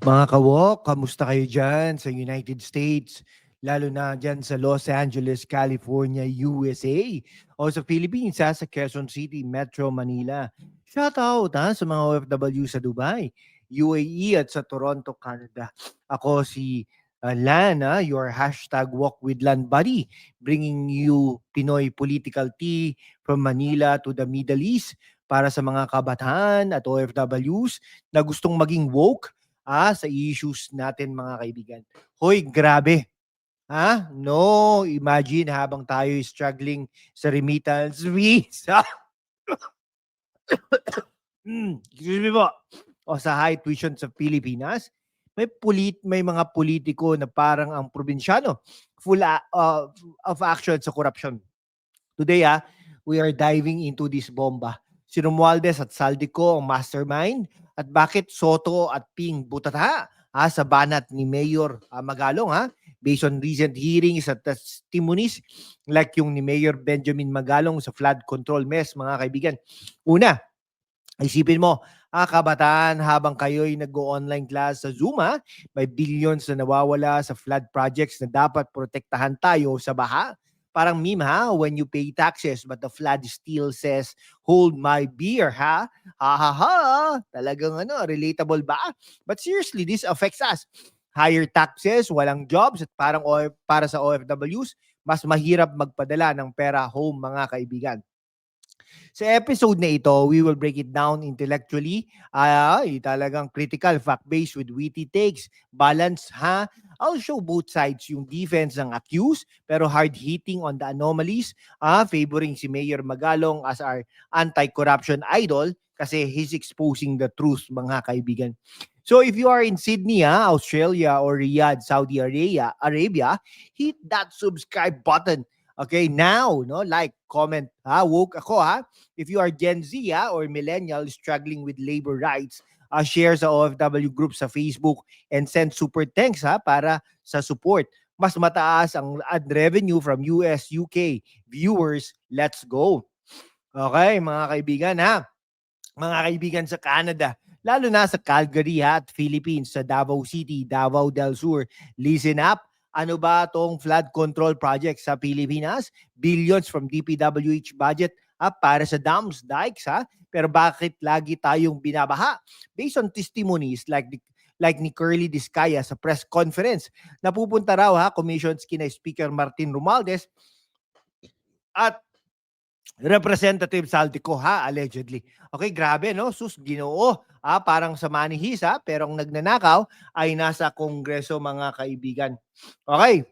Mga kawok, kamusta kayo dyan sa United States? Lalo na dyan sa Los Angeles, California, USA. O sa Philippines, sa Quezon City, Metro Manila. Shout out sa mga OFW sa Dubai, UAE at sa Toronto, Canada. Ako si Lan, your hashtag walk with Lan buddy, bringing you Pinoy political tea from Manila to the Middle East para sa mga kabataan at OFWs na gustong maging woke sa issues natin mga kaibigan. Hoy, grabe. No, imagine habang tayo struggling sa remittance visa. Excuse me po. O sa high tuition sa Pilipinas, may mga politiko na parang ang probinsyano of action sa corruption. Today, we are diving into this bomba. Si Romualdez at Saldico ang mastermind at bakit Soto at Ping butata sa banat ni Mayor Magalong based on recent hearings at testimonies like yung ni Mayor Benjamin Magalong sa flood control mess mga kaibigan. Una, isipin mo, kabataan habang kayo'y nag-online class sa Zoom, may billions na nawawala sa flood projects na dapat protektahan tayo sa baha. Parang meme when you pay taxes but the flood still says, hold my beer Ha ha ha, talagang relatable ba? But seriously, this affects us. Higher taxes, walang jobs at parang para sa OFWs, mas mahirap magpadala ng pera home mga kaibigan. Sa episode na ito, we will break it down intellectually, talagang critical, fact-based with witty takes, balance I'll show both sides, yung defense ng accused, pero hard-hitting on the anomalies, favoring si Mayor Magalong as our anti-corruption idol kasi he's exposing the truth, mga kaibigan. So if you are in Sydney, Australia, or Riyadh, Saudi Arabia, hit that subscribe button. Okay, now, like, comment, woke ako, If you are Gen Z, or millennial struggling with labor rights, share sa OFW group sa Facebook and send super thanks, para sa support. Mas mataas ang ad revenue from US, UK viewers. Let's go. Okay, mga kaibigan, mga kaibigan sa Canada, lalo na sa Calgary at Philippines, sa Davao City, Davao del Sur, listen up. Ano ba tong flood control project sa Pilipinas? Billions from DPWH budget para sa dams, dikes, Pero bakit lagi tayong binabaha? Based on testimonies like ni Curly Discaya sa press conference, napupunta raw commissions kina Speaker Martin Romualdez at Representative Saldico allegedly. Okay, grabe sus Ginoo. Parang sa manihis pero ang nagnanakaw ay nasa Kongreso mga kaibigan. Okay.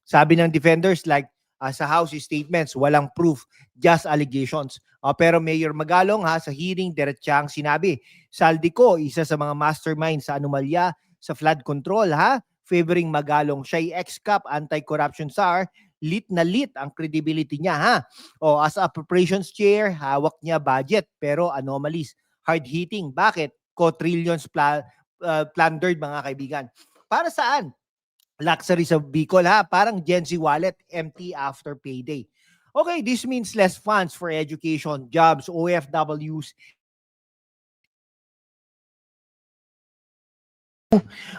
Sabi ng defenders like sa House statements, walang proof, just allegations. Pero Mayor Magalong sa hearing diretsang sinabi, Saldico isa sa mga mastermind sa anomalya sa flood control favoring Magalong. Siya'y ex-CAP anti-corruption czar, lit na lit ang credibility niya as appropriations chair, hawak niya budget pero anomalies, hard hitting. Bakit? Quadrillions plundered mga kaibigan. Para saan? Luxury sa Bicol parang Gen Z wallet empty after payday. Okay, this means less funds for education, jobs, OFWs.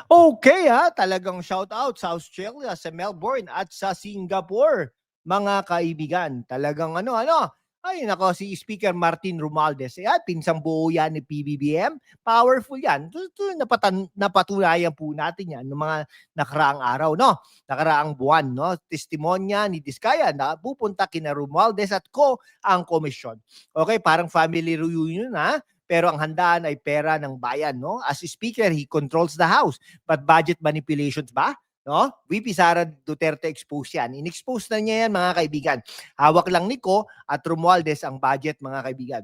Okay talagang shout out sa Australia, sa Melbourne at sa Singapore. Mga kaibigan, talagang ay nako, si Speaker Martin Romualdez, pinsang buo yan ni PBBM, powerful yan. Napatunayan po natin yan ng mga nakaraang araw, nakaraang buwan, testimonya ni Diskaya na pupunta kina Romualdez at ang komisyon. Okay, parang family reunion pero ang handaan ay pera ng bayan, As speaker, he controls the house. But budget manipulations ba? VP Sara Duterte expose yan. In-expose na niya yan, mga kaibigan. Hawak lang ni Ko at Romualdez ang budget, mga kaibigan.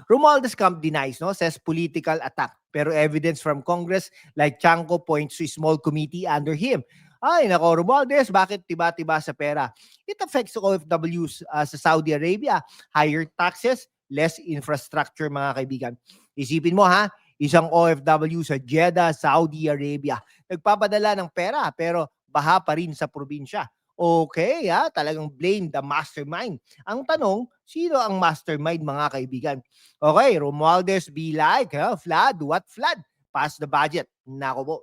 Romualdez camp denies, says political attack. Pero evidence from Congress like Chanco points to a small committee under him. Ay, nako, Romualdez, bakit tiba-tiba sa pera? It affects OFWs sa Saudi Arabia. Higher taxes, less infrastructure, mga kaibigan. Isipin mo isang OFW sa Jeddah, Saudi Arabia. Nagpapadala ng pera pero baha pa rin sa probinsya. Okay, talagang blame the mastermind. Ang tanong, sino ang mastermind mga kaibigan? Okay, Romualdez be like, flood, what flood? Pass the budget. Nako po.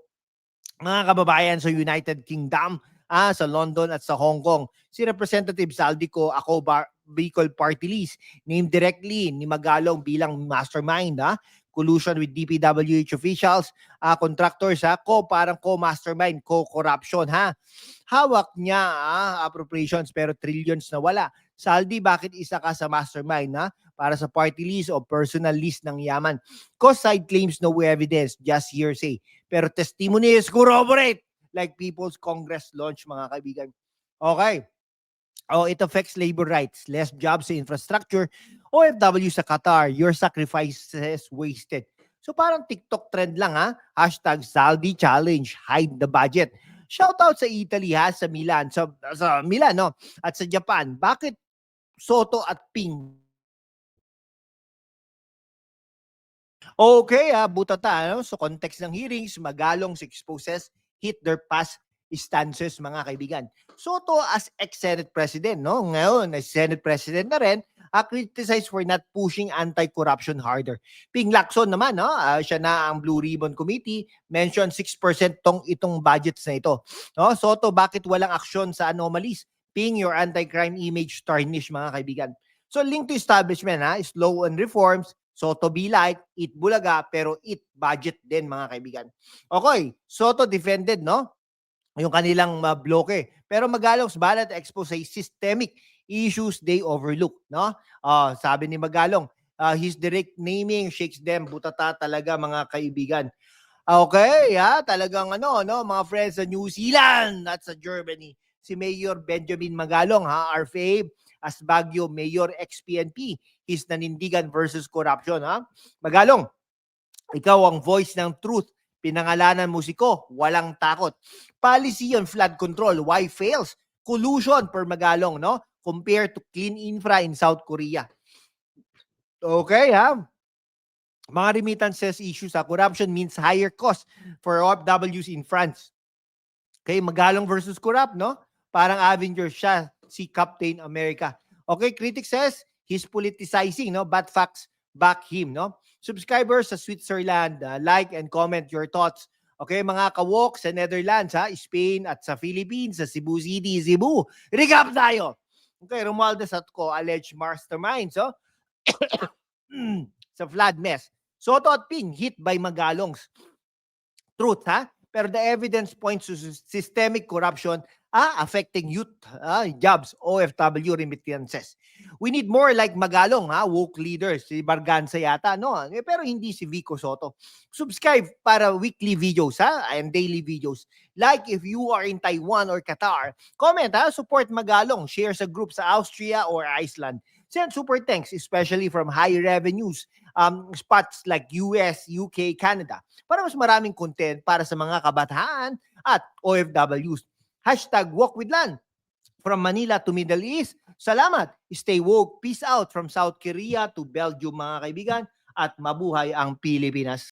Mga kababayan sa United Kingdom, sa London at sa Hong Kong, si Representative Saldico Bicol Party List, named directly ni Magalong bilang mastermind, collusion with DPWH officials, contractors, parang co-mastermind, co-corruption, hawak niya appropriations pero trillions na wala. Saldi, bakit isa ka sa mastermind para sa party list o personal list ng yaman? Cause side claims no evidence, just hearsay. Pero testimonies corroborate like People's Congress launch, mga kaibigan. Okay. It affects labor rights, less jobs sa infrastructure, OFW sa Qatar, your sacrifices wasted. So parang TikTok trend lang Hashtag Saudi Challenge, hide the budget. Shoutout sa Italy sa Milan, sa Milan no, at sa Japan. Bakit Soto at Ping? Okay, butata. No? So context ng hearings, Magalong exposes hit their past stances, mga kaibigan. Soto as ex-Senate President, no? Ngayon, as Senate President na rin, criticized for not pushing anti-corruption harder. Ping Lacson naman, no? Siya na ang Blue Ribbon Committee, mention 6% itong budgets na ito. No? Soto, bakit walang aksyon sa anomalies? Ping, your anti-crime image tarnish, mga kaibigan. So link to establishment, slow on reforms, Soto be like, eat bulaga, pero eat budget din, mga kaibigan. Okay, Soto defended, no? Yung kanilang bloke. Pero Magalong's ballot expose systemic issues they overlook, no? Sabi ni Magalong, his direct naming shakes them. Butata talaga, mga kaibigan. Okay, talagang mga friends sa New Zealand at sa Germany. Si Mayor Benjamin Magalong, our fave, as Baguio Mayor ex-PNP, his nanindigan versus corruption, Magalong, ikaw ang voice ng truth. Pinangalanan musiko, walang takot. Policy on flood control, why fails? Collusion per Magalong, no? Compared to clean infra in South Korea. Okay, mga remittances issues, corruption means higher cost for OFWs in France. Okay, Magalong versus corrupt, no? Parang Avenger siya, si Captain America. Okay, critics says he's politicizing, no? But facts back him, no? Subscribers sa Switzerland, like and comment your thoughts. Okay, mga kawok sa Netherlands, Spain at sa Philippines, sa Cebu City, Cebu. Recap tayo. Okay, Romualdez at co, alleged masterminds, sa flood mess. Soto at Ping, hit by Magalong's truth, pero the evidence points to systemic corruption affecting youth, jobs, OFW remittances. We need more like Magalong, woke leaders, si Barganza yata, no? Pero hindi si Vico Soto. Subscribe para weekly videos, and daily videos. Like if you are in Taiwan or Qatar. Comment, support Magalong. Share sa group sa Austria or Iceland. Send super thanks, especially from high revenues spots like US, UK, Canada, para mas maraming content para sa mga kabataan at OFWs. Hashtag Walk with Lan. From Manila to Middle East. Salamat. Stay woke. Peace out from South Korea to Belgium, mga kaibigan. At mabuhay ang Pilipinas.